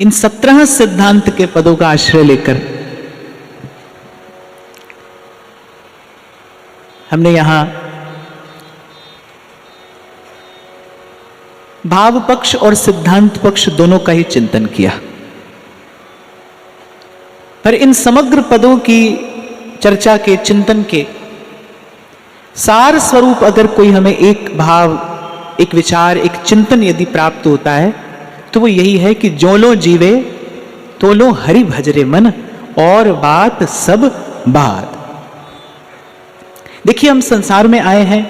इन 17 सिद्धांत के पदों का आश्रय लेकर हमने यहां भाव पक्ष और सिद्धांत पक्ष दोनों का ही चिंतन किया। पर इन समग्र पदों की चर्चा के चिंतन के सार स्वरूप अगर कोई हमें एक भाव, एक विचार, एक चिंतन यदि प्राप्त होता है तो वो यही है कि जो लो जीवे तो लो हरि भजरे मन और बात सब बात। देखिए, हम संसार में आए हैं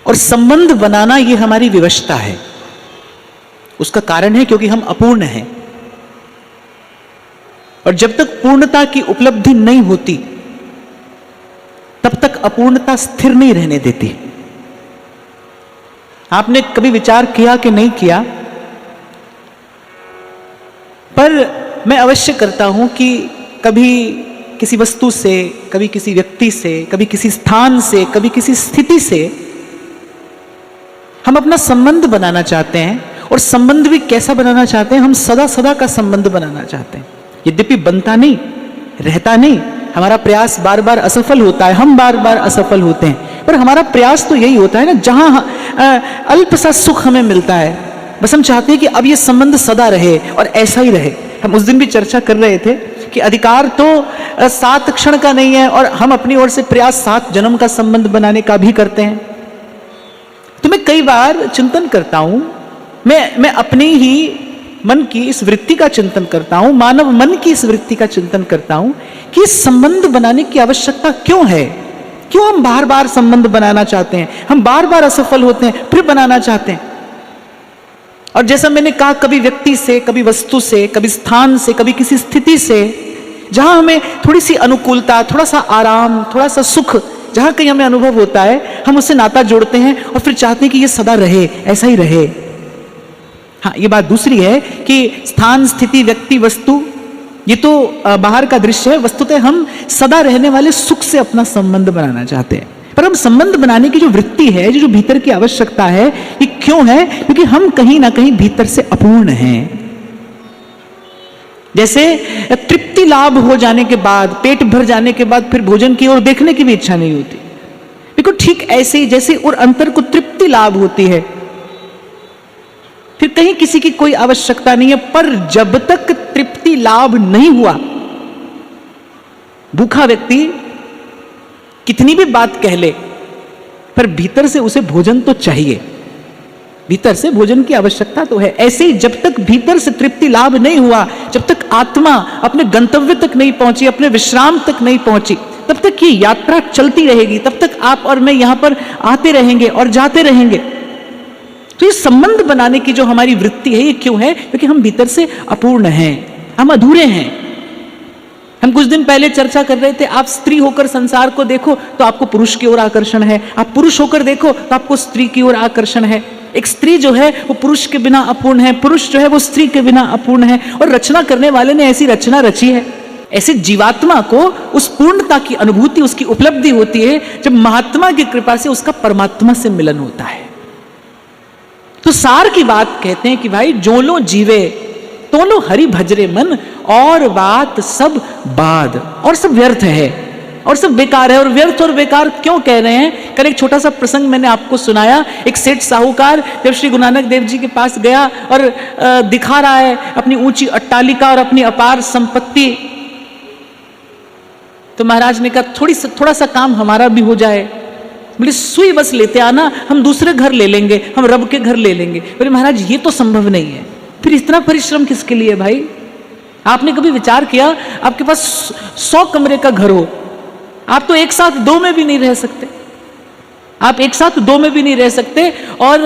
और संबंध बनाना ये हमारी विवशता है। उसका कारण है क्योंकि हम अपूर्ण हैं और जब तक पूर्णता की उपलब्धि नहीं होती तब तक अपूर्णता स्थिर नहीं रहने देती। आपने कभी विचार किया कि नहीं किया, पर मैं अवश्य करता हूं कि कभी किसी वस्तु से, कभी किसी व्यक्ति से, कभी किसी स्थान से, कभी किसी स्थिति से हम अपना संबंध बनाना चाहते हैं। और संबंध भी कैसा बनाना चाहते हैं? हम सदा सदा का संबंध बनाना चाहते हैं। यद्यपि बनता नहीं, रहता नहीं, हमारा प्रयास बार बार असफल होता है, हम बार बार असफल होते हैं, पर हमारा प्रयास तो यही होता है ना, जहां अल्प सा सुख हमें मिलता है, बस हम चाहते हैं कि अब ये संबंध सदा रहे और ऐसा ही रहे। हम उस दिन भी चर्चा कर रहे थे कि अधिकार तो 7 क्षण का नहीं है और हम अपनी ओर से प्रयास 7 जन्म का संबंध बनाने का भी करते हैं। तो मैं कई बार चिंतन करता हूं, मैं अपनी ही मन की इस वृत्ति का चिंतन करता हूं, मानव मन की इस वृत्ति का चिंतन करता हूं कि संबंध बनाने की आवश्यकता क्यों है? क्यों हम बार बार संबंध बनाना चाहते हैं? हम बार बार असफल होते हैं, फिर बनाना चाहते हैं। और जैसा मैंने कहा, कभी व्यक्ति से, कभी वस्तु से, कभी स्थान से, कभी किसी स्थिति से, जहां हमें थोड़ी सी अनुकूलता, थोड़ा सा आराम, थोड़ा सा सुख, जहां कहीं हमें अनुभव होता है, हम उससे नाता जोड़ते हैं और फिर चाहते हैं कि ये सदा रहे, ऐसा ही रहे। हाँ, ये बात दूसरी है कि स्थान, स्थिति, व्यक्ति, वस्तु, ये तो बाहर का दृश्य है। वस्तुतः हम सदा रहने वाले सुख से अपना संबंध बनाना चाहते हैं। पर हम संबंध बनाने की जो वृत्ति है, जो भीतर की आवश्यकता है, ये क्यों है? क्योंकि हम कहीं ना कहीं भीतर से अपूर्ण हैं। जैसे तृप्ति लाभ हो जाने के बाद, पेट भर जाने के बाद फिर भोजन की ओर देखने की भी इच्छा नहीं होती। बिल्कुल ठीक ऐसे ही जैसे और अंतर को तृप्ति लाभ होती है, फिर कहीं किसी की कोई आवश्यकता नहीं है। पर जब तक तृप्ति लाभ नहीं हुआ, भूखा व्यक्ति कितनी भी बात कह ले, पर भीतर से उसे भोजन तो चाहिए, भीतर से भोजन की आवश्यकता तो है। ऐसे ही जब तक भीतर से तृप्ति लाभ नहीं हुआ, जब तक आत्मा अपने गंतव्य तक नहीं पहुंची, अपने विश्राम तक नहीं पहुंची, तब तक ये यात्रा चलती रहेगी। तब तक आप और मैं यहां पर आते रहेंगे और जाते रहेंगे। तो ये संबंध बनाने की जो हमारी वृत्ति है, ये क्यों है? क्योंकि हम भीतर से अपूर्ण हैं, हम अधूरे हैं। हम कुछ दिन पहले चर्चा कर रहे थे, आप स्त्री होकर संसार को देखो तो आपको पुरुष की ओर आकर्षण है, आप पुरुष होकर देखो तो आपको स्त्री की ओर आकर्षण है। एक स्त्री जो है वो पुरुष के बिना अपूर्ण है, पुरुष जो है वो स्त्री के बिना अपूर्ण है। और रचना करने वाले ने ऐसी रचना रची है। ऐसे जीवात्मा को उस पूर्णता की अनुभूति, उसकी उपलब्धि होती है जब महात्मा की कृपा से उसका परमात्मा से मिलन होता है। तो सार की बात कहते हैं कि भाई, जो लो जीवे तो लो हरि भजरे मन और बात सब बाद। और सब व्यर्थ है और सब बेकार है। और व्यर्थ और बेकार क्यों कह रहे हैं? कल एक छोटा सा प्रसंग मैंने आपको सुनाया। एक सेठ साहूकार जब श्री गुरु नानक देव जी के पास गया और दिखा रहा है अपनी ऊंची अट्टालिका और अपनी अपार संपत्ति, तो महाराज ने कहा थोड़ा सा काम हमारा भी हो जाए। बोले सुई बस लेते आना, हम दूसरे घर ले लेंगे, हम रब के घर ले लेंगे। बोले महाराज ये तो संभव नहीं है। फिर इतना परिश्रम किसके लिए भाई? आपने कभी विचार किया, आपके पास 100 कमरे का घर हो, आप तो एक साथ 2 में भी नहीं रह सकते। आप एक साथ 2 में भी नहीं रह सकते। और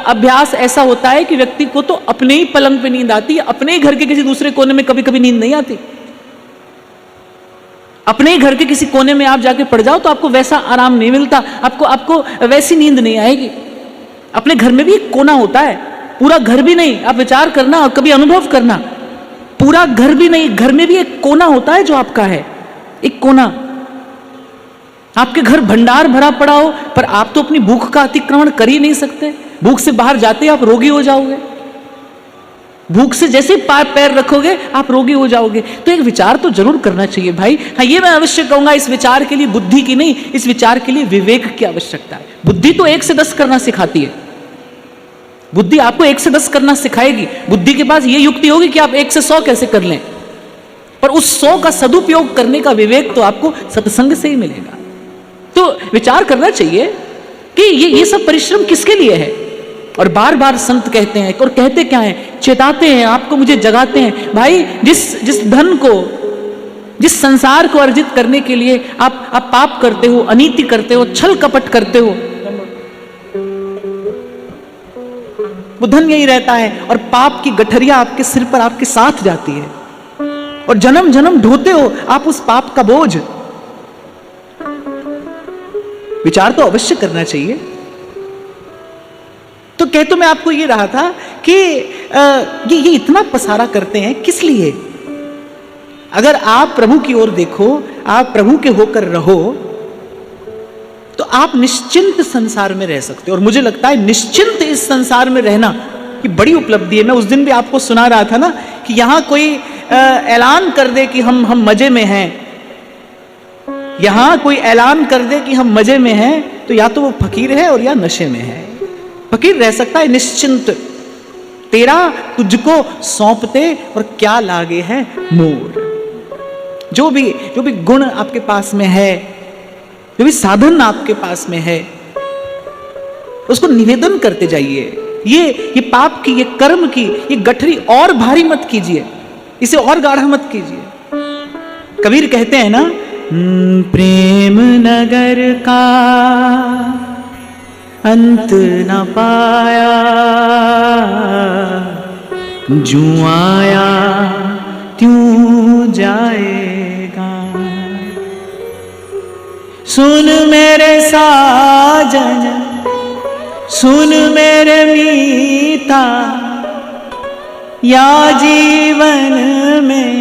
अभ्यास ऐसा होता है कि व्यक्ति को तो अपने ही पलंग पे नींद आती है, अपने ही घर के किसी दूसरे कोने में कभी कभी नींद नहीं आती। अपने ही घर के किसी कोने में आप जाके पड़ जाओ तो आपको वैसा आराम नहीं मिलता, आपको वैसी नींद नहीं आएगी। अपने घर में भी एक कोना होता है, पूरा घर भी नहीं। आप विचार करना और कभी अनुभव करना, पूरा घर भी नहीं, घर में भी एक कोना होता है जो आपका है, एक कोना। आपके घर भंडार भरा पड़ा हो, पर आप तो अपनी भूख का अतिक्रमण कर ही नहीं सकते। भूख से बाहर जाते आप रोगी हो जाओगे। भूख से जैसे पैर रखोगे आप रोगी हो जाओगे। तो एक विचार तो जरूर करना चाहिए भाई। हाँ, ये मैं अवश्य कहूंगा, इस विचार के लिए बुद्धि की नहीं, इस विचार के लिए विवेक की आवश्यकता है। बुद्धि तो 1 से 10 करना सिखाती है, बुद्धि आपको 1 से 10 करना सिखाएगी। बुद्धि के पास ये युक्ति होगी कि आप 1 से 100 कैसे कर लें, पर उस 100 का सदुपयोग करने का विवेक तो आपको सत्संग से ही मिलेगा। तो विचार करना चाहिए कि ये सब परिश्रम किसके लिए है। और बार बार संत कहते हैं, और कहते क्या है, चेताते हैं आपको, मुझे जगाते हैं, भाई जिस धन को, जिस संसार को अर्जित करने के लिए आप पाप करते हो, अनीति करते हो, छल कपट करते हो, वो धन यही रहता है और पाप की गठरिया आपके सिर पर आपके साथ जाती है और जन्म जन्म ढोते हो आप उस पाप का बोझ। विचार तो अवश्य करना चाहिए। तो कह तो मैं आपको ये रहा था कि ये इतना पसारा करते हैं किस लिए। अगर आप प्रभु की ओर देखो, आप प्रभु के होकर रहो, तो आप निश्चिंत संसार में रह सकते हो। और मुझे लगता है निश्चिंत इस संसार में रहना ये बड़ी उपलब्धि है। मैं उस दिन भी आपको सुना रहा था ना कि यहां कोई ऐलान कर दे कि हम मजे में हैं, यहां कोई ऐलान कर दे कि हम मजे में हैं, तो या तो वो फकीर है और या नशे में है। फकीर रह सकता है निश्चिंत, तेरा तुझको सौंपते और क्या लागे है मोर। जो भी गुण आपके पास में है, जो भी साधन आपके पास में है, उसको निवेदन करते जाइए। ये पाप की, ये कर्म की, ये गठरी और भारी मत कीजिए, इसे और गाढ़ा मत कीजिए। कबीर कहते हैं ना, प्रेम नगर का अंत न पाया, जूं आया त्यों जाएगा। सुन मेरे साजन, सुन मेरे मीता, या जीवन में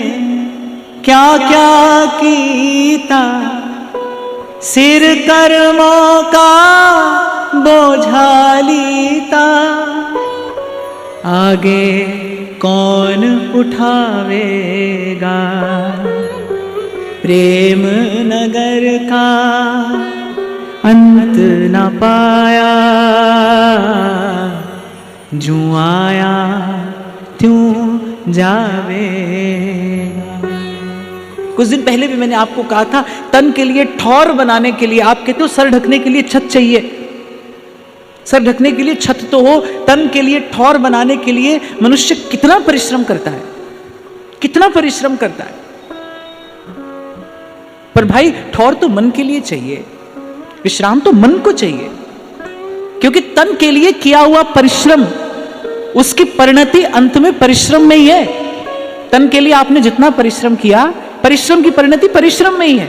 क्या क्या कीता, सिर कर्मों का बोझा लीता, आगे कौन उठावेगा। प्रेम नगर का अंत न पाया, जूं आया त्यों जावेगा। कुछ दिन पहले भी मैंने आपको कहा था, तन के लिए ठौर बनाने के लिए, आप कहते हो सर ढकने के लिए छत चाहिए, सर ढकने के लिए छत तो हो, तन के लिए ठौर बनाने के लिए मनुष्य कितना परिश्रम करता है, कितना परिश्रम करता है। पर भाई ठौर तो मन के लिए चाहिए, विश्राम तो मन को चाहिए, क्योंकि तन के लिए किया हुआ परिश्रम, उसकी परिणति अंत में परिश्रम में ही है। तन के लिए आपने जितना परिश्रम किया, परिश्रम की परिणति परिश्रम में ही है,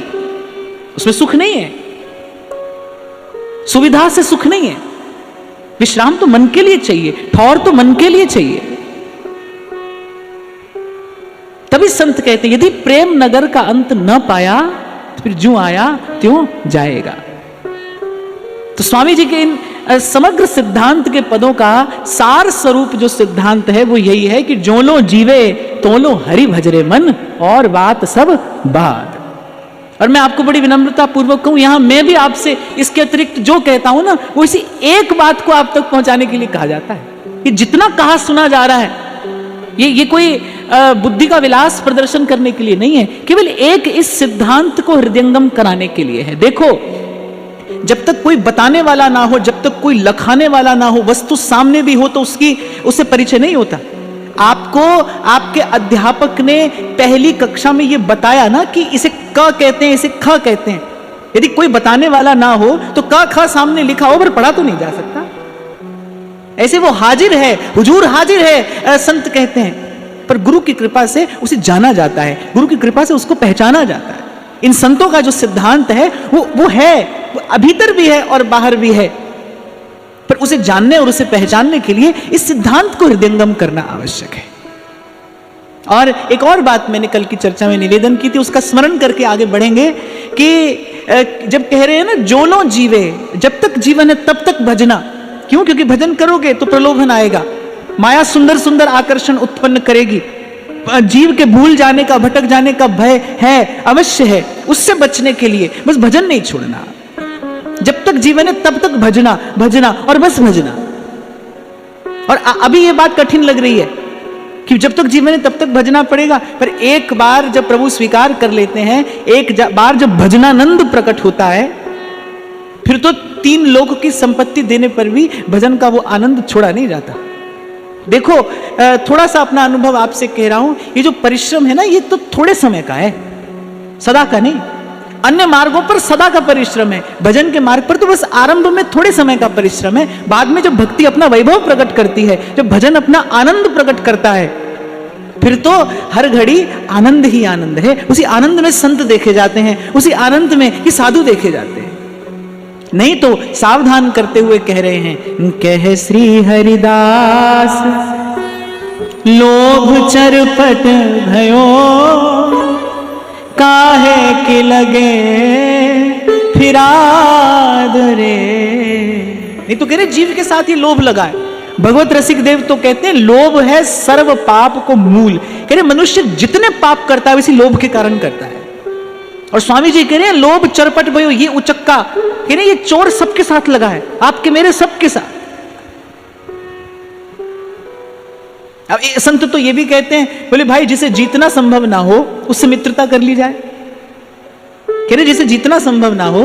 उसमें सुख नहीं है, सुविधा से सुख नहीं है। विश्राम तो मन के लिए चाहिए, ठौर तो मन के लिए चाहिए। तभी संत कहते हैं, यदि प्रेम नगर का अंत न पाया तो फिर जूं आया त्यों जाएगा। तो स्वामी जी के इन समग्र सिद्धांत के पदों का सार स्वरूप जो सिद्धांत है वो यही है कि जो लो जीवे तो लो हरि भजरे मन, और बात सब बात। और मैं आपको बड़ी विनम्रता पूर्वक कहूं, यहां मैं भी आपसे इसके अतिरिक्त जो कहता हूं ना, वो इसी एक बात को आप तक पहुंचाने के लिए कहा जाता है। ये जितना कहा सुना जा रहा है, ये कोई बुद्धि का विलास प्रदर्शन करने के लिए नहीं है, केवल एक इस सिद्धांत को हृदयंगम कराने के लिए है। देखो, जब तक कोई बताने वाला ना हो, जब तक कोई लखाने वाला ना हो, वस्तु सामने भी हो, तो उससे परिचय नहीं होता। आपको आपके अध्यापक ने पहली कक्षा में यह बताया ना कि इसे क कहते हैं, इसे ख कहते हैं। यदि कोई बताने वाला ना हो तो क ख सामने लिखा हो पर पढ़ा तो नहीं जा सकता। ऐसे वो हाजिर है, हुजूर हाजिर है, संत कहते हैं, पर गुरु की कृपा से उसे जाना जाता है, गुरु की कृपा से उसको पहचाना जाता है। इन संतों का जो सिद्धांत है वो है, वो भीतर भी है और बाहर भी है, पर उसे जानने और उसे पहचानने के लिए इस सिद्धांत को हृदयंगम करना आवश्यक है। और एक और बात मैंने कल की चर्चा में निवेदन की थी, उसका स्मरण करके आगे बढ़ेंगे कि जब कह रहे हैं ना, जो लो जीवे, जब तक जीवन है तब तक भजना। क्यों? क्योंकि भजन करोगे तो प्रलोभन आएगा, माया सुंदर सुंदर आकर्षण उत्पन्न करेगी, जीव के भूल जाने का, भटक जाने का भय है, अवश्य है। उससे बचने के लिए बस भजन नहीं छोड़ना। जब तक जीवन है तब तक भजना भजना और बस भजना। और अभी ये बात कठिन लग रही है कि जब तक जीवन है तब तक भजना पड़ेगा, पर एक बार जब प्रभु स्वीकार कर लेते हैं, एक बार जब भजनानंद प्रकट होता है, फिर तो 3 लोक की संपत्ति देने पर भी भजन का वो आनंद छोड़ा नहीं जाता। देखो, थोड़ा सा अपना अनुभव आपसे कह रहा हूं, ये जो परिश्रम है ना, ये तो थोड़े समय का है, सदा का नहीं। अन्य मार्गों पर सदा का परिश्रम है, भजन के मार्ग पर तो बस आरंभ में थोड़े समय का परिश्रम है। बाद में जब भक्ति अपना वैभव प्रकट करती है, जब भजन अपना आनंद प्रकट करता है, फिर तो हर घड़ी आनंद ही आनंद है। उसी आनंद में संत देखे जाते हैं, उसी आनंद में ये साधु देखे जाते हैं। नहीं तो सावधान करते हुए कह रहे हैं, कह श्री हरिदास लोभ चरपट भयो, काहे के लगे फिराद रे। नहीं तो कह रहे जीव के साथ ये लोभ लगा है। भगवत रसिक देव तो कहते हैं लोभ है सर्व पाप को मूल। कह रहे मनुष्य जितने पाप करता है इसी लोभ के कारण करता है। और स्वामी जी कह रहे हैं लोभ चरपट भयो, ये उचक्का, कह रहे ये चोर सबके साथ लगा है, आपके मेरे सबके साथ। अब संत तो ये भी कहते हैं, बोले भाई जिसे जीतना संभव ना हो उससे मित्रता कर ली जाए। कह रहे जिसे जीतना संभव ना हो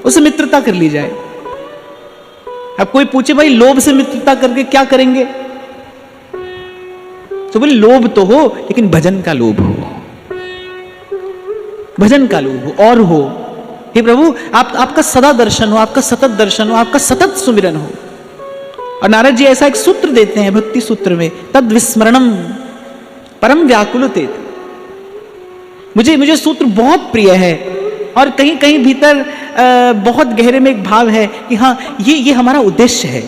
उससे मित्रता कर ली जाए। अब कोई पूछे भाई लोभ से मित्रता करके क्या करेंगे, तो बोले लोभ तो हो लेकिन भजन का लोभ हो, भजन का लोभ हो और हो। हे प्रभु आपका सदा दर्शन हो, आपका सतत दर्शन हो, आपका सतत सुमिरन हो। और नारद जी ऐसा एक सूत्र देते हैं भक्ति सूत्र में, तद विस्मरणम परम व्याकुलते। मुझे सूत्र बहुत प्रिय है और कहीं कहीं भीतर बहुत गहरे में एक भाव है कि हाँ ये हमारा उद्देश्य है,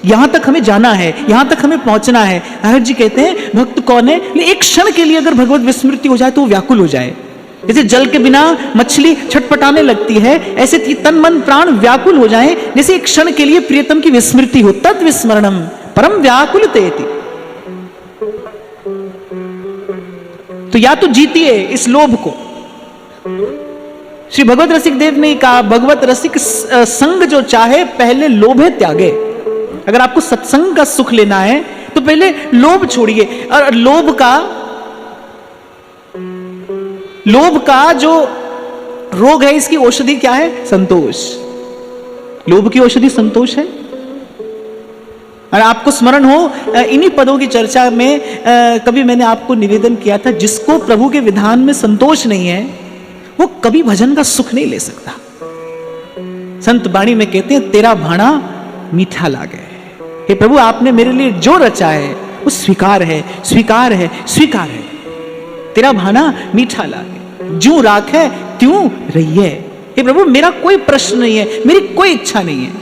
यहां तक हमें जाना है, यहां तक हमें पहुंचना है। नारद जी कहते हैं भक्त कौन है, एक क्षण के लिए अगर भगवत विस्मृति हो जाए तो वो व्याकुल हो जाए। जैसे जल के बिना मछली छटपटाने लगती है, ऐसे तन मन प्राण व्याकुल हो जाए, जैसे एक क्षण के लिए प्रियतम की विस्मृति हो। तद विस्मरणम परम व्याकुलतेति। तो या तो जीतिए इस लोभ को। श्री भगवत रसिक देव ने कहा, भगवत रसिक संग जो चाहे पहले लोभे त्यागे। अगर आपको सत्संग का सुख लेना है तो पहले लोभ छोड़िए। और लोभ का जो रोग है इसकी औषधि क्या है, संतोष। लोभ की औषधि संतोष है। और आपको स्मरण हो इन्हीं पदों की चर्चा में कभी मैंने आपको निवेदन किया था, जिसको प्रभु के विधान में संतोष नहीं है वो कभी भजन का सुख नहीं ले सकता। संत वाणी में कहते हैं तेरा भाणा मीठा लागे। हे प्रभु आपने मेरे लिए जो रचा है वो स्वीकार है, स्वीकार है, स्वीकार है। तेरा भाना मीठा लागे, जू राखे त्यों रहिए। हे प्रभु मेरा कोई प्रश्न नहीं है, मेरी कोई इच्छा नहीं है,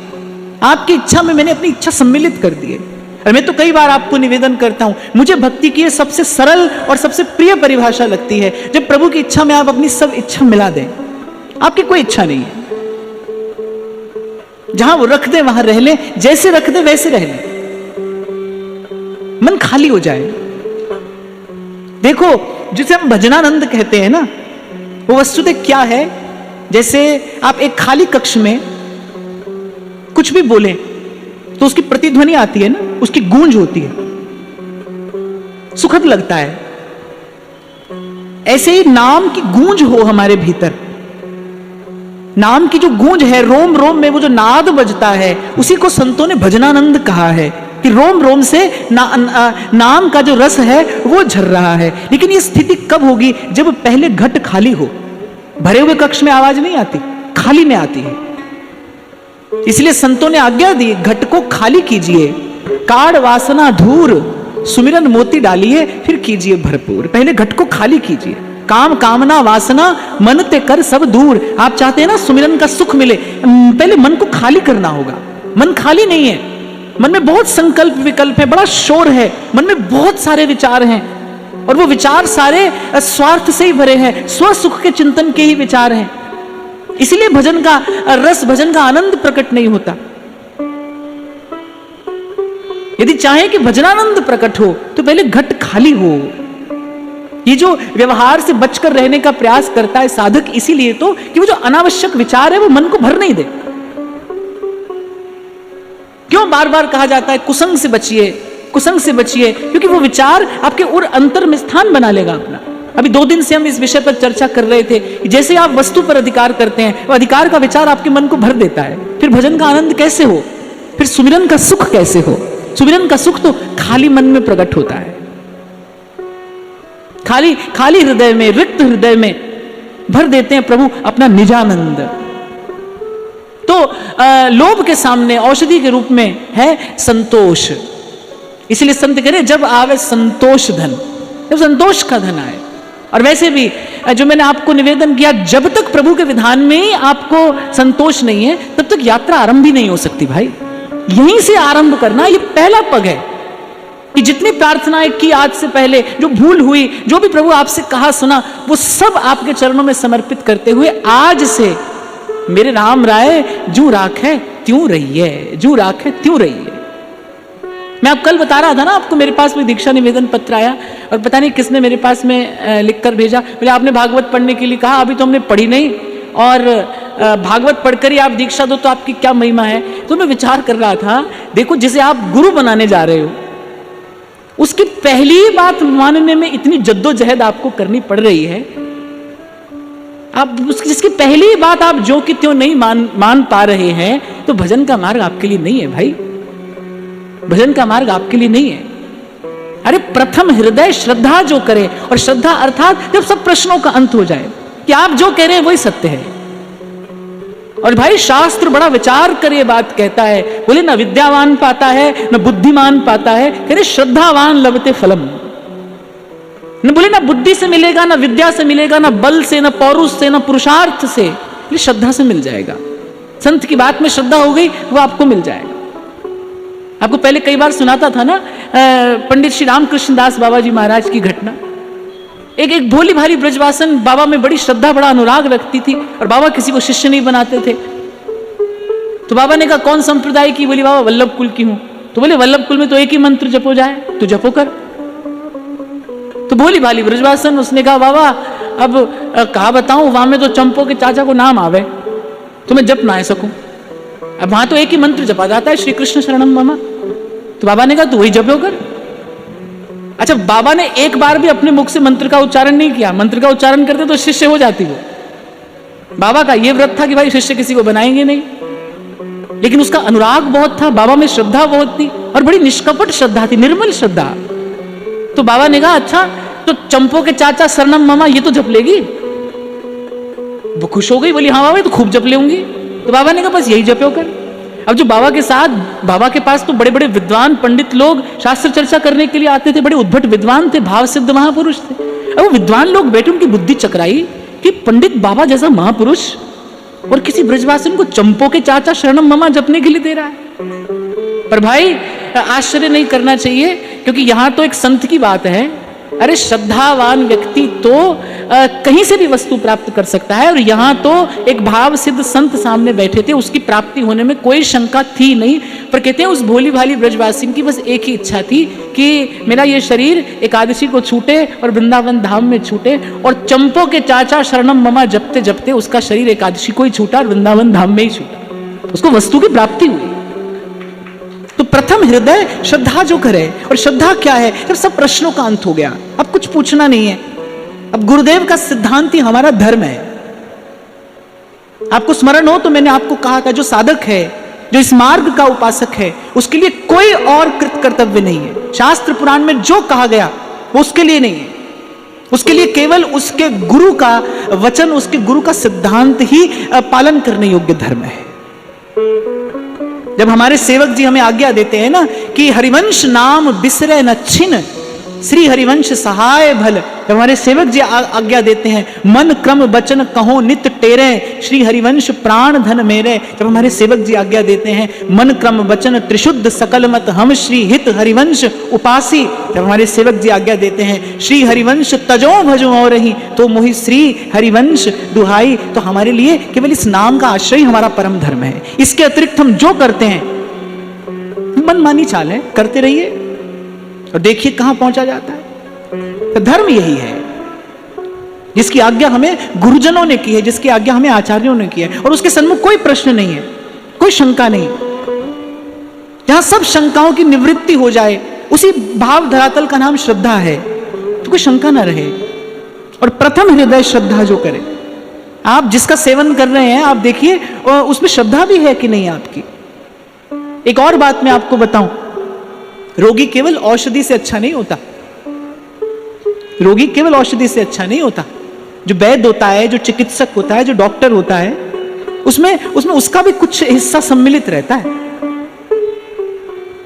आपकी इच्छा में मैंने अपनी इच्छा सम्मिलित कर दी है। और मैं तो कई बार आपको निवेदन करता हूं, मुझे भक्ति की सबसे सरल और सबसे प्रिय परिभाषा लगती है जब प्रभु की इच्छा में आप अपनी सब इच्छा मिला दें। आपकी कोई इच्छा नहीं है, जहां वो रख दे वहां रह ले, जैसे रख दे वैसे रह ले, मन खाली हो जाए। देखो जिसे हम भजनानंद कहते हैं ना, वो वस्तुतः क्या है, जैसे आप एक खाली कक्ष में कुछ भी बोलें तो उसकी प्रतिध्वनि आती है ना, उसकी गूंज होती है, सुखद लगता है। ऐसे ही नाम की गूंज हो हमारे भीतर, नाम की जो गूंज है, रोम रोम में वो जो नाद बजता है, उसी को संतों ने भजनानंद कहा है कि रोम रोम से नाम का जो रस है वो झर रहा है। लेकिन ये स्थिति कब होगी, जब पहले घट खाली हो। भरे हुए कक्ष में आवाज नहीं आती, खाली में आती है। इसलिए संतों ने आज्ञा दी, घट को खाली कीजिए, काढ़ वासना धूर, सुमिरन मोती डालिए, फिर कीजिए भरपूर। पहले घट को खाली कीजिए, काम कामना वासना मन ते कर सब दूर। आप चाहते हैं ना सुमिरन का सुख मिले, पहले मन को खाली करना होगा। मन खाली नहीं है, मन में बहुत संकल्प विकल्प है, बड़ा शोर है, मन में बहुत सारे विचार हैं, और वो विचार सारे स्वार्थ से ही भरे हैं, स्व सुख के चिंतन के ही विचार हैं। इसलिए भजन का रस, भजन का आनंद प्रकट नहीं होता। यदि चाहे कि भजनानंद प्रकट हो तो पहले घट खाली हो। ये जो व्यवहार से बचकर रहने का प्रयास करता है साधक, इसीलिए तो कि वो जो अनावश्यक विचार है वो मन को भर नहीं दे। क्यों बार बार कहा जाता है कुसंग से बचिए, कुसंग से बचिए? क्योंकि वो विचार आपके उर अंतर में स्थान बना लेगा अपना। अभी 2 दिन से हम इस विषय पर चर्चा कर रहे थे कि जैसे आप वस्तु पर अधिकार करते हैं, वो अधिकार का विचार आपके मन को भर देता है। फिर भजन का आनंद कैसे हो? फिर सुमिरन का सुख कैसे हो? सुमिरन का सुख तो खाली मन में प्रकट होता है। खाली खाली हृदय में, रिक्त हृदय में भर देते हैं प्रभु अपना निजानंद। तो लोभ के सामने औषधि के रूप में है संतोष। इसलिए संत कह रहे जब आवे संतोष धन, जब संतोष का धन आए। और वैसे भी जो मैंने आपको निवेदन किया, जब तक प्रभु के विधान में ही आपको संतोष नहीं है तब तक यात्रा आरंभ भी नहीं हो सकती भाई। यहीं से आरंभ करना, ये पहला पग है कि जितनी प्रार्थनाएं की आज से पहले, जो भूल हुई, जो भी प्रभु आपसे कहा सुना, वो सब आपके चरणों में समर्पित करते हुए आज से मेरे राम राय जू राखे त्यों रहिए, जू राखे त्यों रहिए। मैं अब कल बता रहा था ना आपको, मेरे पास में दीक्षा निवेदन पत्र आया और पता नहीं किसने मेरे पास में लिखकर भेजा, बोले आपने भागवत पढ़ने के लिए कहा, अभी तो हमने पढ़ी नहीं और भागवत पढ़कर ही आप दीक्षा दो तो आपकी क्या महिमा है। तो मैं विचार कर रहा था, देखो जिसे आप गुरु बनाने जा रहे हो उसकी पहली बात मानने में इतनी जद्दोजहद आपको करनी पड़ रही है, आप जिसकी पहली बात आप जो कि त्यों नहीं मान पा रहे हैं, तो भजन का मार्ग आपके लिए नहीं है भाई, भजन का मार्ग आपके लिए नहीं है। अरे प्रथम हृदय श्रद्धा जो करे, और श्रद्धा अर्थात जब सब प्रश्नों का अंत हो जाए कि आप जो कह रहे हैं वही सत्य है। और भाई शास्त्र बड़ा विचार कर ये बात कहता है, बोले ना विद्यावान पाता है न बुद्धिमान पाता है, कह रहे श्रद्धावान लभते फलम। न बोले ना बुद्धि से मिलेगा, ना विद्या से मिलेगा, ना बल से, ना पौरुष से, ना पुरुषार्थ से, ये श्रद्धा से मिल जाएगा। संत की बात में श्रद्धा हो गई वो आपको मिल जाएगा। आपको पहले कई बार सुनाता था ना पंडित श्री रामकृष्ण दास बाबा जी महाराज की घटना। एक भोली भाली ब्रजवासन, बाबा में बड़ी श्रद्धा, बड़ा अनुराग रखती थी और बाबा किसी को शिष्य नहीं बनाते थे। तो बाबा ने कहा कौन संप्रदाय की? बोली बाबा वल्लभ कुल की हूं। तो बोले वल्लभ कुल में तो एक ही मंत्र जपो जाए, तो जपो कर। तो भोली भाली ब्रजवासन, उसने कहा बाबा अब कहा बताऊं, वहां में तो चंपो के चाचा को नाम आवे तो मैं जप ना आ सकूं। अब वहां तो एक ही मंत्र जपा जाता है, श्री कृष्ण शरणम मम। तो बाबा ने कहा तू वही जपो कर। अच्छा, बाबा ने एक बार भी अपने मुख से मंत्र का उच्चारण नहीं किया। मंत्र का उच्चारण करते तो शिष्य हो जाती वो। बाबा का ये व्रत था कि भाई शिष्य किसी को बनाएंगे नहीं, लेकिन उसका अनुराग बहुत था, बाबा में श्रद्धा बहुत थी और बड़ी निष्कपट श्रद्धा थी, निर्मल श्रद्धा। तो बाबा ने कहा अच्छा तो चंपो के चाचा शरणम मामा ये तो जप लेगी। वो खुश हो गई, बोली हाँ बाबा तो खूब जप लेंगी। तो बाबा ने कहा बस यही जपो कर। अब जो बाबा के साथ, बाबा के पास तो बड़े बड़े विद्वान पंडित लोग शास्त्र चर्चा करने के लिए आते थे, बड़े उद्भट विद्वान थे, भाव सिद्ध महापुरुष थे। अब वो विद्वान लोग बैठे, उनकी बुद्धि चकराई कि पंडित बाबा जैसा महापुरुष और किसी ब्रजवासन को चंपो के चाचा शरणम मामा जपने के लिए दे रहा है। पर भाई आश्चर्य नहीं करना चाहिए, क्योंकि यहां तो एक संत की बात है। अरे श्रद्धावान व्यक्ति तो कहीं से भी वस्तु प्राप्त कर सकता है, और यहां तो एक भाव सिद्ध संत सामने बैठे थे, उसकी प्राप्ति होने में कोई शंका थी नहीं। पर कहते हैं उस भोली भाली ब्रजवासी की बस एक ही इच्छा थी कि मेरा ये शरीर एकादशी को छूटे और वृंदावन धाम में छूटे, और चंपो के चाचा शरणम ममा जपते जपते उसका शरीर एकादशी को ही छूटा और वृंदावन धाम में ही छूटा, उसको वस्तु की प्राप्ति हुई। तो प्रथम हृदय श्रद्धा जो करे, और श्रद्धा क्या है? जब सब प्रश्नों का अंत हो गया, अब कुछ पूछना नहीं है। अब गुरुदेव का सिद्धांत ही हमारा धर्म है। आपको स्मरण हो तो मैंने आपको कहा था, जो साधक है, जो इस मार्ग का उपासक है, उसके लिए कोई और कृत कर्तव्य नहीं है। शास्त्र पुराण में जो कहा गया वो उसके लिए नहीं है, उसके लिए केवल उसके गुरु का वचन, उसके गुरु का सिद्धांत ही पालन करने योग्य धर्म है। जब हमारे सेवक जी हमें आज्ञा देते हैं ना कि हरिवंश नाम बिसरे न छिन, श्री हरिवंश सहाय भल, जब हमारे सेवक जी आज्ञा देते हैं मन क्रम वचन कहो नित टेरे, श्री हरिवंश प्राण धन मेरे, जब हमारे सेवक जी आज्ञा देते हैं मन क्रम वचन त्रिशुद्ध सकल मत हम श्री हित हरिवंश उपासी, जब हमारे सेवक जी आज्ञा देते हैं श्री हरिवंश तजो भजो और रही तो मोहि श्री हरिवंश दुहाई, तो हमारे लिए केवल इस नाम का आश्रय हमारा परम धर्म है। इसके अतिरिक्त हम जो करते हैं मनमानी चाल है, करते रहिए और देखिए कहां पहुंचा जाता है। तो धर्म यही है जिसकी आज्ञा हमें गुरुजनों ने की है, जिसकी आज्ञा हमें आचार्यों ने की है, और उसके सन्मुख कोई प्रश्न नहीं है, कोई शंका नहीं। जहां सब शंकाओं की निवृत्ति हो जाए, उसी भाव धरातल का नाम श्रद्धा है, तो कोई शंका ना रहे। और प्रथम हृदय श्रद्धा जो करे, आप जिसका सेवन कर रहे हैं आप देखिए उसमें श्रद्धा भी है कि नहीं आपकी। एक और बात मैं आपको बताऊं, रोगी केवल औषधि से अच्छा नहीं होता, रोगी केवल औषधि से अच्छा नहीं होता। जो वैद्य होता है, जो चिकित्सक होता है, जो डॉक्टर होता है, उसमें उसका भी कुछ हिस्सा सम्मिलित रहता है।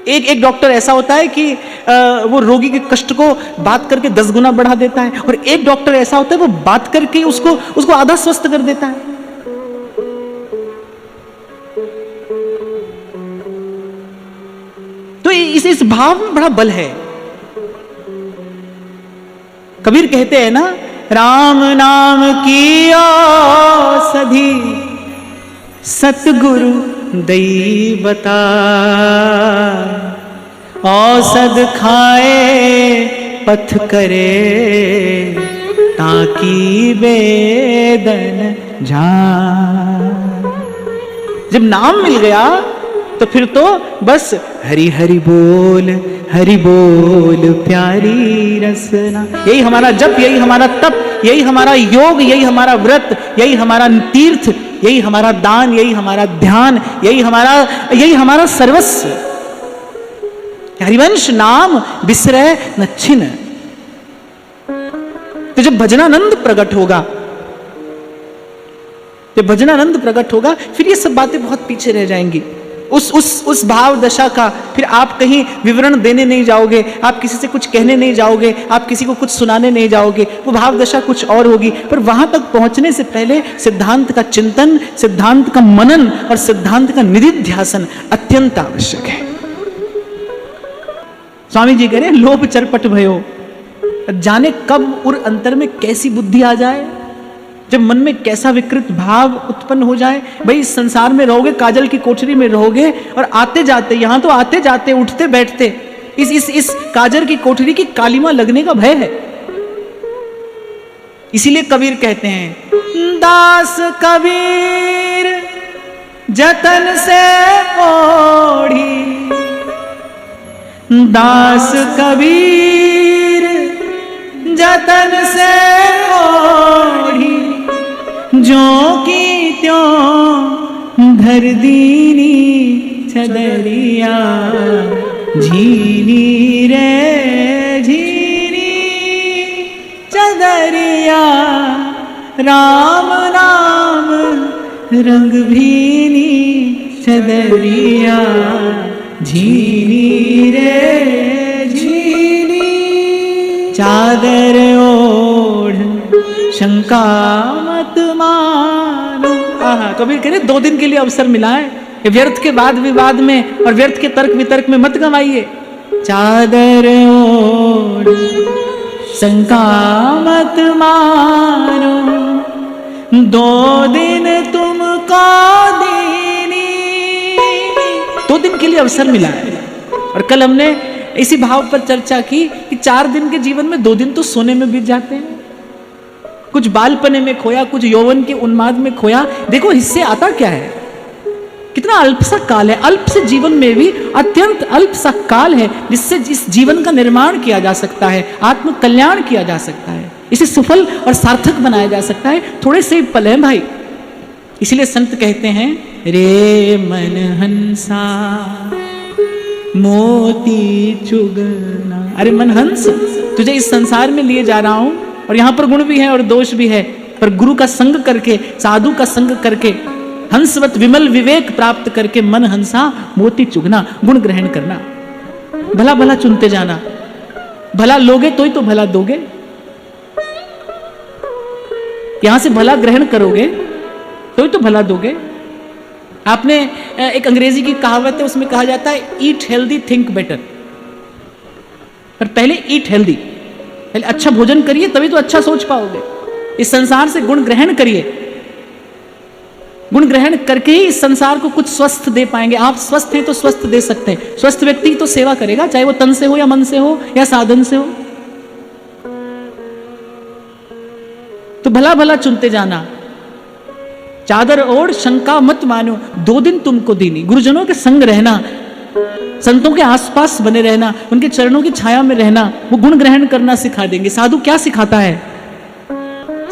एक डॉक्टर ऐसा होता है कि वो रोगी के कष्ट को बात करके 10 गुना बढ़ा देता है, और एक डॉक्टर ऐसा होता है वो बात करके उसको आधा स्वस्थ कर देता है। तो इस भाव में बड़ा बल है। कबीर कहते हैं ना, राम नाम की औषधि सतगुरु दई बता, औषध खाए पथ करे ताकि वेदन जान। जब नाम मिल गया तो फिर तो बस हरि हरि बोल प्यारी रसना। यही हमारा जप, यही हमारा तप, यही हमारा योग, यही हमारा व्रत, यही हमारा तीर्थ, यही हमारा दान, यही हमारा ध्यान, यही हमारा सर्वस्व। हरिवंश नाम बिसरे न छिन। तो जब भजनानंद प्रकट होगा, जब भजनानंद प्रकट होगा, फिर ये सब बातें बहुत पीछे रह जाएंगी। उस भाव दशा का फिर आप कहीं विवरण देने नहीं जाओगे, आप किसी से कुछ कहने नहीं जाओगे, आप किसी को कुछ सुनाने नहीं जाओगे, वो भाव दशा कुछ और होगी। पर वहां तक पहुंचने से पहले सिद्धांत का चिंतन, सिद्धांत का मनन और सिद्धांत का निधिध्यासन अत्यंत आवश्यक है। स्वामी जी कह रहे हैं, लोभ चरपट भयो, जाने कब उर अंतर में कैसी बुद्धि आ जाए, जब मन में कैसा विकृत भाव उत्पन्न हो जाए। भाई इस संसार में रहोगे, काजल की कोठरी में रहोगे, और आते जाते, यहां तो आते जाते उठते बैठते इस काजल की कोठरी की कालिमा लगने का भय है। इसीलिए कबीर कहते हैं, दास कबीर जतन से ओढ़ी, दास कबीर जतन से ओढ़ी, जो की त्यों धर दीनी छदरिया, झीनी रे झीनी चदरिया, राम नाम रंग भीनी चदरिया, झीनी रे झीनी चादर ओढ़ शंका मत मानो। कबीर कह रहे 2 दिन के लिए अवसर मिला है, व्यर्थ के वाद विवाद में और व्यर्थ के तर्क वितर्क में मत गंवाइए। चादर ओढ़ शंका मत मानो, 2 दिन तुमको दीनी। 2 दिन के लिए अवसर मिला है। और कल हमने इसी भाव पर चर्चा की कि 4 दिन के जीवन में 2 दिन तो सोने में बीत जाते हैं। कुछ बालपने में खोया, कुछ यौवन के उन्माद में खोया। देखो हिस्से आता क्या है, कितना अल्प सा काल है। अल्प से जीवन में भी अत्यंत अल्प सा काल है जिससे इस जीवन का निर्माण किया जा सकता है, आत्म कल्याण किया जा सकता है, इसे सफल और सार्थक बनाया जा सकता है। थोड़े से पल है भाई। इसलिए संत कहते हैं, रे मन हंसा मोती चुगना। अरे मन हंस, तुझे इस संसार में लिए जा रहा हूं, और यहां पर गुण भी है और दोष भी है, पर गुरु का संग करके, साधु का संग करके, हंसवत विमल विवेक प्राप्त करके मन हंसा मोती चुगना, गुण ग्रहण करना, भला भला चुनते जाना। भला लोगे तो ही तो भला दोगे, यहां से भला ग्रहण करोगे तो ही तो भला दोगे। आपने एक अंग्रेजी की कहावत है, उसमें कहा जाता है ईट हेल्दी थिंक बेटर। पर पहले ईट हेल्दी, पहले अच्छा भोजन करिए तभी तो अच्छा सोच पाओगे। इस संसार से गुण ग्रहण करिए। गुण ग्रहण करके ही इस संसार को कुछ स्वस्थ दे पाएंगे। आप स्वस्थ हैं तो स्वस्थ दे सकते हैं। स्वस्थ व्यक्ति तो सेवा करेगा, चाहे वो तन से हो या मन से हो या साधन से हो। तो भला भला चुनते जाना, चादर ओढ़ शंका मत मानो, 2 दिन तुमको दीनी। गुरुजनों के संग रहना, संतों के आसपास बने रहना, उनके चरणों की छाया में रहना, वो गुण ग्रहण करना सिखा देंगे। साधु क्या सिखाता है?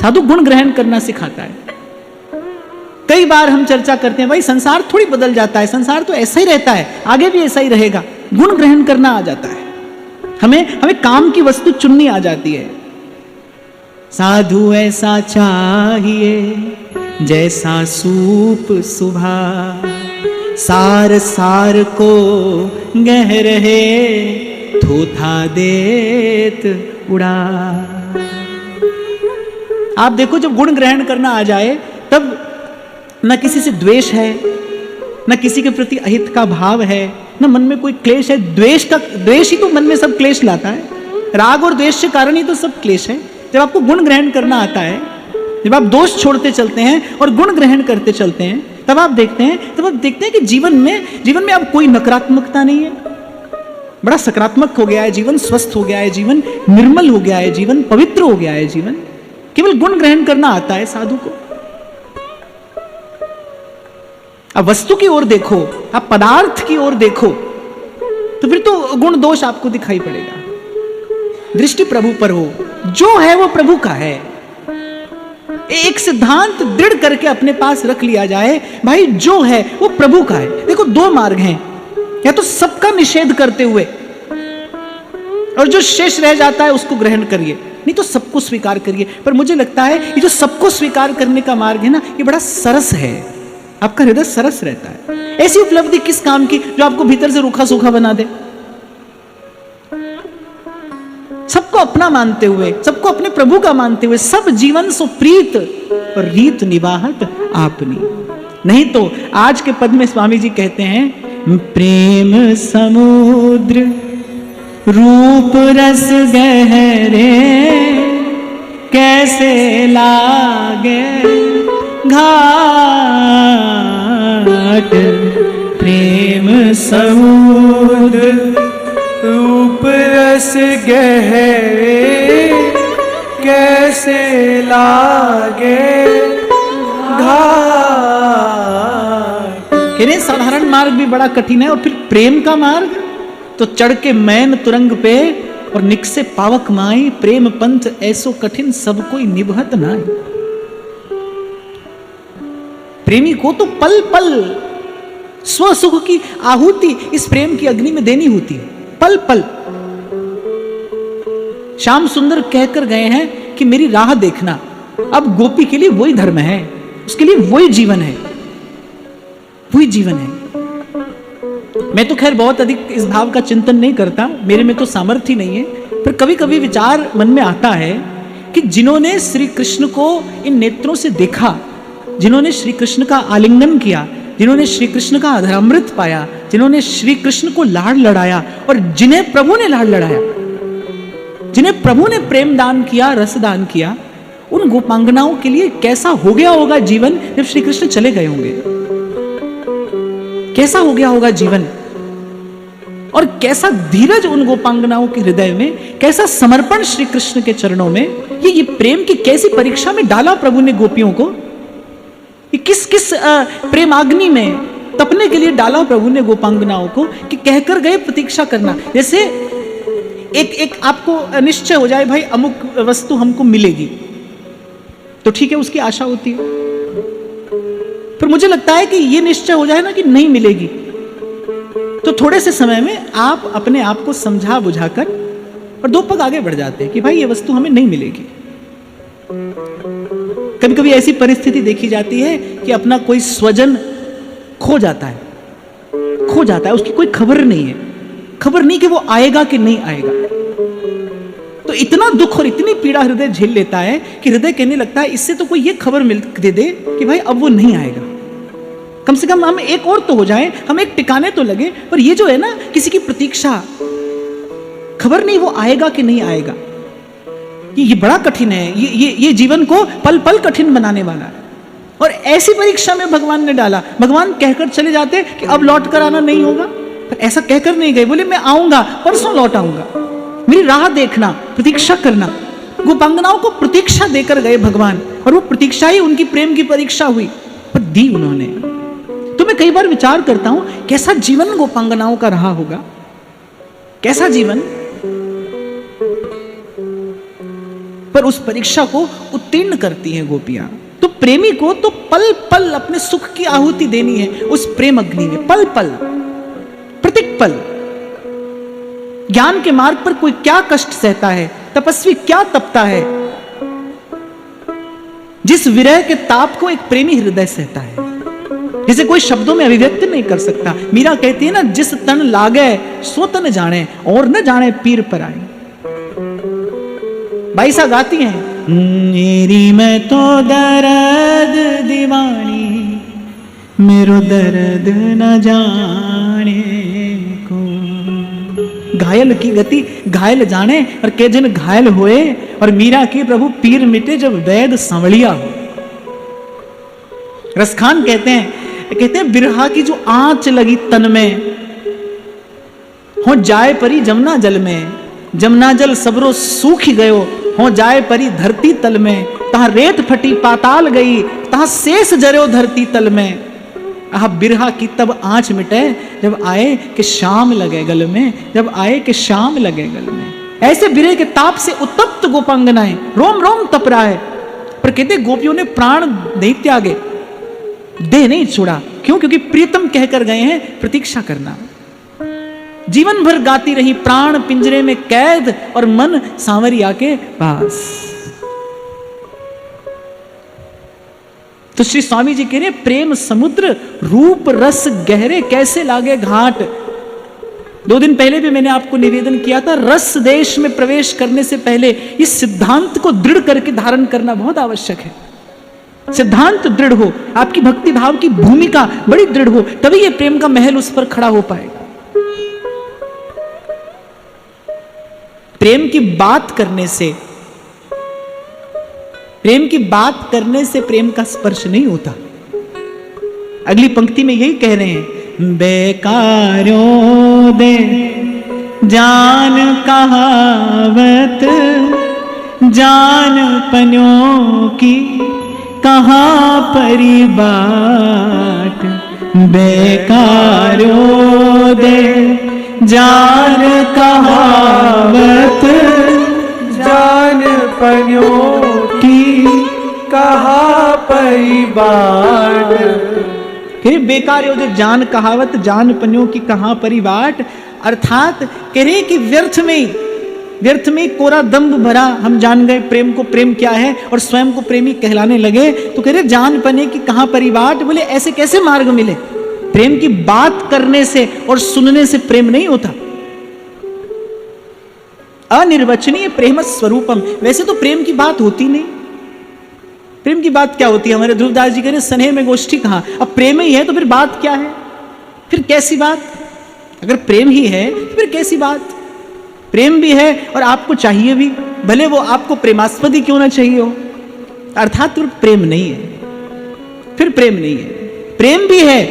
साधु गुण ग्रहण करना सिखाता है। कई बार हम चर्चा करते हैं, भाई संसार थोड़ी बदल जाता है, संसार तो ऐसा ही रहता है, आगे भी ऐसा ही रहेगा। गुण ग्रहण करना आ जाता है, हमें काम की वस्तु चुननी आ जाती है। साधु ऐसा चाहिए जैसा सूप सुभा, सार सार को गह रहे, थोथा देत उड़ा। आप देखो, जब गुण ग्रहण करना आ जाए तब न किसी से द्वेष है, न किसी के प्रति अहित का भाव है, न मन में कोई क्लेश है। द्वेष ही तो मन में सब क्लेश लाता है। राग और द्वेष के कारण ही तो सब क्लेश है। जब आपको गुण ग्रहण करना आता है, जब आप दोष छोड़ते चलते हैं और गुण ग्रहण करते चलते हैं, तब आप देखते हैं कि जीवन में अब कोई नकारात्मकता नहीं है। बड़ा सकारात्मक हो गया है जीवन, स्वस्थ हो गया है जीवन, निर्मल हो गया है जीवन, पवित्र हो गया है जीवन। केवल गुण ग्रहण करना आता है साधु को। अब वस्तु की ओर देखो, आप पदार्थ की ओर देखो, तो फिर तो गुण दोष आपको दिखाई पड़ेगा। दृष्टि प्रभु पर हो, जो है वो प्रभु का है। एक सिद्धांत दृढ़ करके अपने पास रख लिया जाए, भाई जो है वो प्रभु का है। देखो 2 मार्ग हैं, या तो सबका निषेध करते हुए और जो शेष रह जाता है उसको ग्रहण करिए, नहीं तो सबको स्वीकार करिए। पर मुझे लगता है ये जो सबको स्वीकार करने का मार्ग है ना, ये बड़ा सरस है। आपका हृदय सरस रहता है। ऐसी उपलब्धि किस काम की जो आपको भीतर से रूखा सूखा बना दे? सबको अपना मानते हुए, सबको अपने प्रभु का मानते हुए, सब जीवन सो प्रीत और रीत निवाहत आपनी। नहीं तो आज के पद में स्वामी जी कहते हैं, प्रेम समुद्र रूप रस गहरे, कैसे लागे घाट। प्रेम समुद्र रूप रस गहरे, कैसे लागे घाट। कहने साधारण मार्ग भी बड़ा कठिन है, और फिर प्रेम का मार्ग तो चढ़ के मैन तुरंग पे और निकसे पावक माई। प्रेम पंथ ऐसो कठिन सब कोई निभत नाई। प्रेमी को तो पल पल स्व सुख की आहुति इस प्रेम की अग्नि में देनी होती है, पल पल। श्याम सुंदर कहकर गए हैं कि मेरी राह देखना। अब गोपी के लिए वही धर्म है, उसके लिए वही जीवन है, वही जीवन है। मैं तो खैर बहुत अधिक इस भाव का चिंतन नहीं करता, मेरे में तो सामर्थ्य नहीं है, पर कभी कभी विचार मन में आता है कि जिन्होंने श्री कृष्ण को इन नेत्रों से देखा, जिन्होंने श्री कृष्ण का आलिंगन किया, जिन्होंने श्री कृष्ण का अधरामृत पाया, जिन्होंने श्री कृष्ण को लाड़ लड़ाया, और जिन्हें प्रभु ने लाड़ लड़ाया, जिन्हें प्रभु ने प्रेम दान किया, रस दान किया, उन गोपांगनाओं के लिए कैसा हो गया होगा जीवन जब श्री कृष्ण चले गए होंगे। कैसा हो गया होगा जीवन, और कैसा धीरज उन गोपांगनाओं के हृदय में, कैसा समर्पण श्री कृष्ण के चरणों में। ये प्रेम की कैसी परीक्षा में डाला प्रभु ने गोपियों को, किस किस प्रेमाग्नि में तपने के लिए डाला प्रभु ने गोपांगनाओं को, कि कहकर गए प्रतीक्षा करना। जैसे एक आपको निश्चय हो जाए, भाई अमुक वस्तु हमको मिलेगी, तो ठीक है, उसकी आशा होती है। फिर मुझे लगता है कि ये निश्चय हो जाए ना कि नहीं मिलेगी, तो थोड़े से समय में आप अपने आप को समझा बुझाकर और 2 पग आगे बढ़ जाते हैं कि भाई ये वस्तु हमें नहीं मिलेगी। कभी कभी ऐसी परिस्थिति देखी जाती है कि अपना कोई स्वजन खो जाता है, उसकी कोई खबर नहीं है, खबर नहीं कि वो आएगा कि नहीं आएगा। तो इतना दुख और इतनी पीड़ा हृदय झेल लेता है कि हृदय कहने लगता है, इससे तो कोई ये खबर मिल दे दे कि भाई अब वो नहीं आएगा, कम से कम हम एक और तो हो जाए, हम एक टिकाने तो लगे। पर ये जो है ना, किसी की प्रतीक्षा, खबर नहीं वो आएगा कि नहीं आएगा, ये बड़ा कठिन है। ये जीवन को पल पल कठिन बनाने वाला है। और ऐसी परीक्षा में भगवान ने डाला। भगवान कहकर चले जाते कि अब लौट कर आना नहीं होगा, पर ऐसा कहकर नहीं गए, बोले मैं आऊंगा, परसों लौट आऊंगा, मेरी राह देखना, प्रतीक्षा करना। गोपांगनाओं को प्रतीक्षा देकर गए भगवान, और वो प्रतीक्षा ही उनकी प्रेम की परीक्षा हुई, पर दी उन्होंने। तो मैं कई बार विचार करता हूं कैसा जीवन गोपांगनाओं का रहा होगा, कैसा जीवन, पर उस परीक्षा को उत्तीर्ण करती हैं गोपियां। तो प्रेमी को तो पल पल अपने सुख की आहुति देनी है उस प्रेम अग्नि में, पल पल, प्रत्येक पल। ज्ञान के मार्ग पर कोई क्या कष्ट सहता है, तपस्वी क्या तपता है, जिस विरह के ताप को एक प्रेमी हृदय सहता है, जिसे कोई शब्दों में अभिव्यक्त नहीं कर सकता। मीरा कहती है ना, जिस तन लागे सो तन जाने, और न जाने पीर पर आए। बाईसा गाती हैं, मेरी मैं तो दर्द दीवानी, मेरो दर्द न जाने को। घायल की गति घायल जाने, और के जन घायल हुए, और मीरा की प्रभु पीर मिटे जब वैद सांवलिया हो। रसखान कहते हैं बिरहा की जो आंच लगी तन में, हो जाए परी जमुना जल में, जमुना जल सबरो सूख गयो, हो जाए परी धरती तल में, तहां रेत फटी पाताल गई, तहां शेष जरो धरती तल में। आह बिरहा की तब आंच मिटे जब आए कि शाम लगे गल में, जब आए कि शाम लगे गल में। ऐसे बिरह के ताप से उत्तप्त गोपांगनाएं, रोम रोम तप रहा है, पर कहते गोपियों ने प्राण नहीं त्यागे, देह नहीं छोड़ा। क्यों? क्योंकि प्रीतम कहकर गए हैं प्रतीक्षा करना। जीवन भर गाती रही, प्राण पिंजरे में कैद और मन सांवरिया के पास। तो श्री स्वामी जी कह रहे प्रेम समुद्र रूप रस गहरे कैसे लागे घाट। 2 दिन पहले भी मैंने आपको निवेदन किया था, रस देश में प्रवेश करने से पहले इस सिद्धांत को दृढ़ करके धारण करना बहुत आवश्यक है। सिद्धांत दृढ़ हो, आपकी भक्ति भाव की भूमिका बड़ी दृढ़ हो, तभी ये प्रेम का महल उस पर खड़ा हो पाएगा। प्रेम की बात करने से, प्रेम की बात करने से प्रेम का स्पर्श नहीं होता। अगली पंक्ति में यही कह रहे हैं, बेकारों दे जान कहावत, जान पन्यों की कहाँ परी बाट। बेकारों दे जान कहावत, जान पन्यों की कहाँ परी बाट। फिर बेकार हो जो जान कहावत, जान पन्यों की कहाँ परी बाट। अर्थात कह रहे कि व्यर्थ में कोरा दम्भ भरा, हम जान गए प्रेम को, प्रेम क्या है, और स्वयं को प्रेमी कहलाने लगे। तो कह रहे जान पने की कहाँ परी बाट। बोले ऐसे कैसे मार्ग मिले? प्रेम की बात करने से और सुनने से प्रेम नहीं होता। अनिर्वचनीय प्रेम स्वरूपम। वैसे तो प्रेम की बात होती नहीं। प्रेम की बात क्या होती है? हमारे ध्रुवदास जी कह रहे स्नेह में गोष्ठी कहां। अब प्रेम ही है तो फिर बात क्या है? फिर कैसी बात? अगर प्रेम ही है तो फिर कैसी बात? प्रेम भी है और आपको चाहिए भी, भले वो आपको प्रेमास्पद ही क्यों ना चाहिए हो, अर्थात फिर प्रेम नहीं है। फिर प्रेम नहीं है। प्रेम भी है,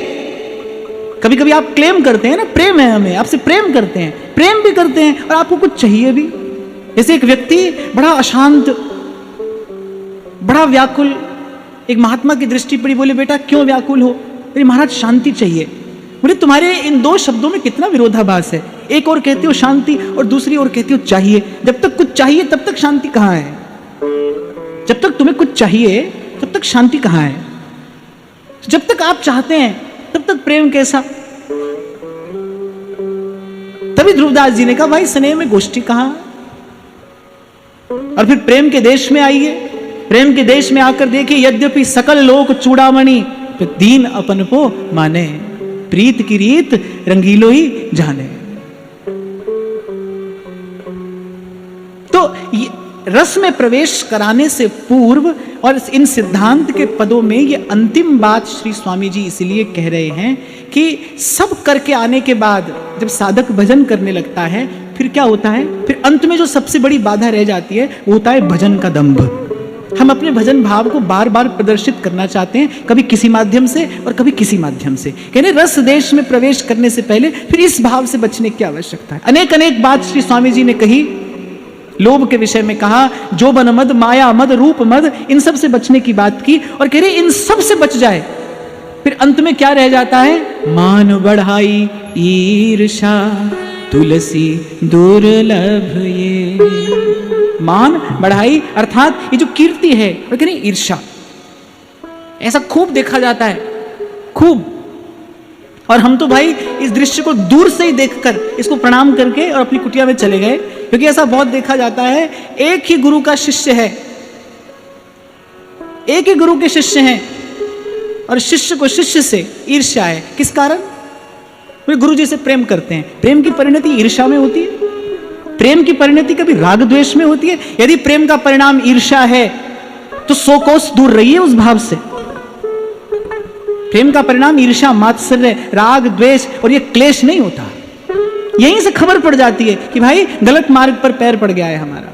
कभी कभी आप क्लेम करते हैं ना प्रेम है, हमें आपसे प्रेम करते हैं, प्रेम भी करते हैं और आपको कुछ चाहिए भी। जैसे एक व्यक्ति बड़ा अशांत, बड़ा व्याकुल, एक महात्मा की दृष्टि पड़ी, बोले बेटा क्यों व्याकुल हो? अरे महाराज शांति चाहिए। बोले तुम्हारे इन दो शब्दों में कितना विरोधाभास है। एक और कहते हो शांति और दूसरी ओर कहते हो चाहिए। जब तक कुछ चाहिए तब तक शांति कहां है? जब तक तुम्हें कुछ चाहिए तब तक शांति कहां है? जब तक आप चाहते हैं तब तक प्रेम कैसा? तभी ध्रुवदास जी ने कहा भाई स्नेह में गोष्ठी कहां? और फिर प्रेम के देश में आइए। प्रेम के देश में आकर देखिए, यद्यपि सकल लोक चूड़ामणि तो दीन अपन को माने, प्रीत की रीत रंगीलो ही जाने। तो रस में प्रवेश कराने से पूर्व और इन सिद्धांत के पदों में ये अंतिम बात श्री स्वामी जी इसलिए कह रहे हैं कि सब करके आने के बाद जब साधक भजन करने लगता है फिर क्या होता है? फिर अंत में जो सबसे बड़ी बाधा रह जाती है वो होता है भजन का दंभ। हम अपने भजन भाव को बार बार प्रदर्शित करना चाहते हैं, कभी किसी माध्यम से और कभी किसी माध्यम से। कहने रस देश में प्रवेश करने से पहले फिर इस भाव से बचने की आवश्यकता है। अनेक अनेक बात श्री स्वामी जी ने कही, लोभ के विषय में कहा, जोबन मद, माया मद, रूप मद, इन सब से बचने की बात की। और कह रहे इन सब से बच जाए, फिर अंत में क्या रह जाता है? मान बढ़ाई ईर्षा तुलसी दुर्लभ ये। मान बढ़ाई अर्थात ये जो कीर्ति है, और कह रहे ईर्षा, ऐसा खूब देखा जाता है, खूब। और हम तो भाई इस दृश्य को दूर से ही देखकर इसको प्रणाम करके और अपनी कुटिया में चले गए, क्योंकि ऐसा बहुत देखा जाता है। एक ही गुरु का शिष्य है, एक ही गुरु के शिष्य हैं, और शिष्य को शिष्य से ईर्ष्या है। किस कारण? वे गुरु जी से प्रेम करते हैं। प्रेम की परिणति ईर्ष्या में होती है, प्रेम की परिणति कभी राग द्वेष में होती है। यदि प्रेम का परिणाम ईर्ष्या है तो 100 कोस दूर रहिए उस भाव से। प्रेम का परिणाम ईर्ष्या, मात्सर्य, राग द्वेष और ये क्लेश नहीं होता। यहीं से खबर पड़ जाती है कि भाई गलत मार्ग पर पैर पड़ गया है हमारा।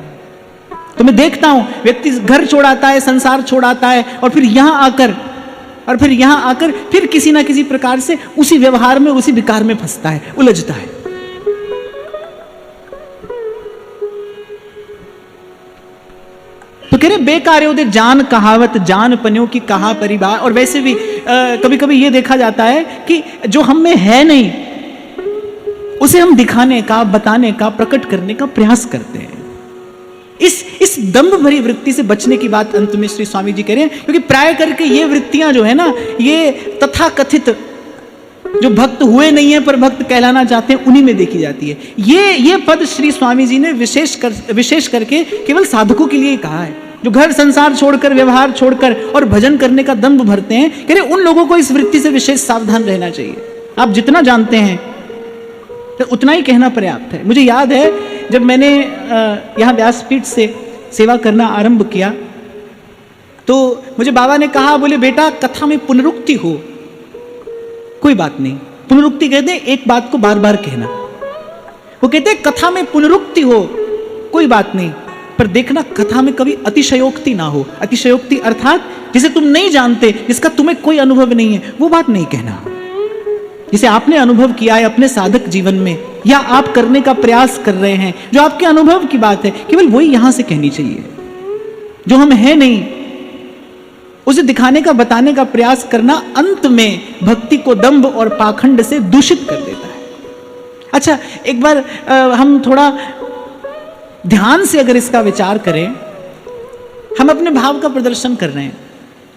तो मैं देखता हूं व्यक्ति घर छोड़ाता है, संसार छोड़ाता है, और फिर यहां आकर फिर किसी ना किसी प्रकार से उसी व्यवहार में, उसी विकार में फंसता है, उलझता है। तो कह रहे बेकार है जान कहावत, जान पन्यों की कहा परिवार। और वैसे भी कभी कभी ये देखा जाता है कि जो हम में है नहीं उसे हम दिखाने का, बताने का, प्रकट करने का प्रयास करते हैं। इस दंभ भरी वृत्ति से बचने की बात अंत में श्री स्वामी जी कह रहे हैं, क्योंकि प्राय करके ये वृत्तियां जो है ना, ये तथाकथित जो भक्त हुए नहीं है पर भक्त कहलाना चाहते हैं, उन्हीं में देखी जाती है। ये पद श्री स्वामी जी ने विशेष करके केवल साधकों के लिए कहा है, जो घर संसार छोड़कर, व्यवहार छोड़कर और भजन करने का दंभ भरते हैं। कह रहे उन लोगों को इस वृत्ति से विशेष सावधान रहना चाहिए। आप जितना जानते हैं तो उतना ही कहना पर्याप्त है। मुझे याद है जब मैंने यहाँ व्यासपीठ से सेवा करना आरंभ किया तो मुझे बाबा ने कहा, बोले बेटा कथा में पुनरुक्ति हो कोई बात नहीं। पुनरुक्ति कहते हैं एक बात को बार बार कहना। वो कहते हैं कथा में पुनरुक्ति हो कोई बात नहीं, पर देखना कथा में कभी अतिशयोक्ति ना हो। अतिशयोक्ति अर्थात जिसे तुम नहीं जानते, जिसका तुम्हें कोई अनुभव नहीं है, वो बात नहीं कहना। जिसे आपने अनुभव किया है अपने साधक जीवन में, या आप करने का प्रयास कर रहे हैं, जो आपके अनुभव की बात है, केवल वही यहां से कहनी चाहिए। जो हम है नहीं उसे दिखाने का, बताने का प्रयास करना अंत में भक्ति को दंभ और पाखंड से दूषित कर देता है। अच्छा, एक बार हम थोड़ा ध्यान से अगर इसका विचार करें, हम अपने भाव का प्रदर्शन कर रहे हैं,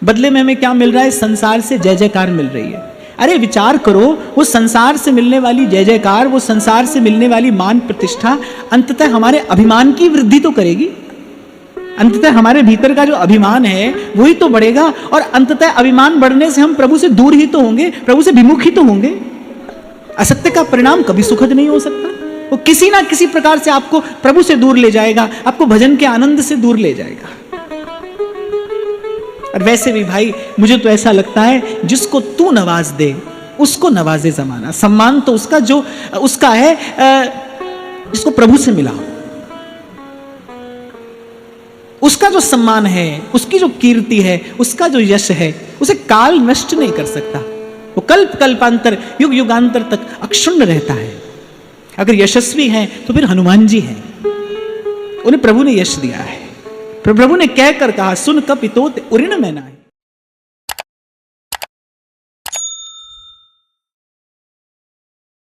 बदले में हमें क्या मिल रहा है? संसार से जय जयकार मिल रही है। अरे विचार करो, वो संसार से मिलने वाली जय जयकार, वो संसार से मिलने वाली मान प्रतिष्ठा अंततः हमारे अभिमान की वृद्धि तो करेगी। अंततः हमारे भीतर का जो अभिमान है वही तो बढ़ेगा, और अंततः अभिमान बढ़ने से हम प्रभु से दूर ही तो होंगे, प्रभु से विमुख ही तो होंगे। असत्य का परिणाम कभी सुखद नहीं हो सकता। वो किसी ना किसी प्रकार से आपको प्रभु से दूर ले जाएगा, आपको भजन के आनंद से दूर ले जाएगा। और वैसे भी भाई मुझे तो ऐसा लगता है, जिसको तू नवाज दे उसको नवाजे जमाना। सम्मान तो उसका जो उसका है जिसको प्रभु से मिला हो, उसका जो सम्मान है, उसकी जो कीर्ति है, उसका जो यश है, उसे काल नष्ट नहीं कर सकता। वो कल्प कल्पांतर, युग युगांतर तक अक्षुण्ण रहता है। अगर यशस्वी हैं तो फिर हनुमान जी हैं, उन्हें प्रभु ने यश दिया है। प्रभु ने कहकर कहा, सुन कपितोत उऋण में नाहि।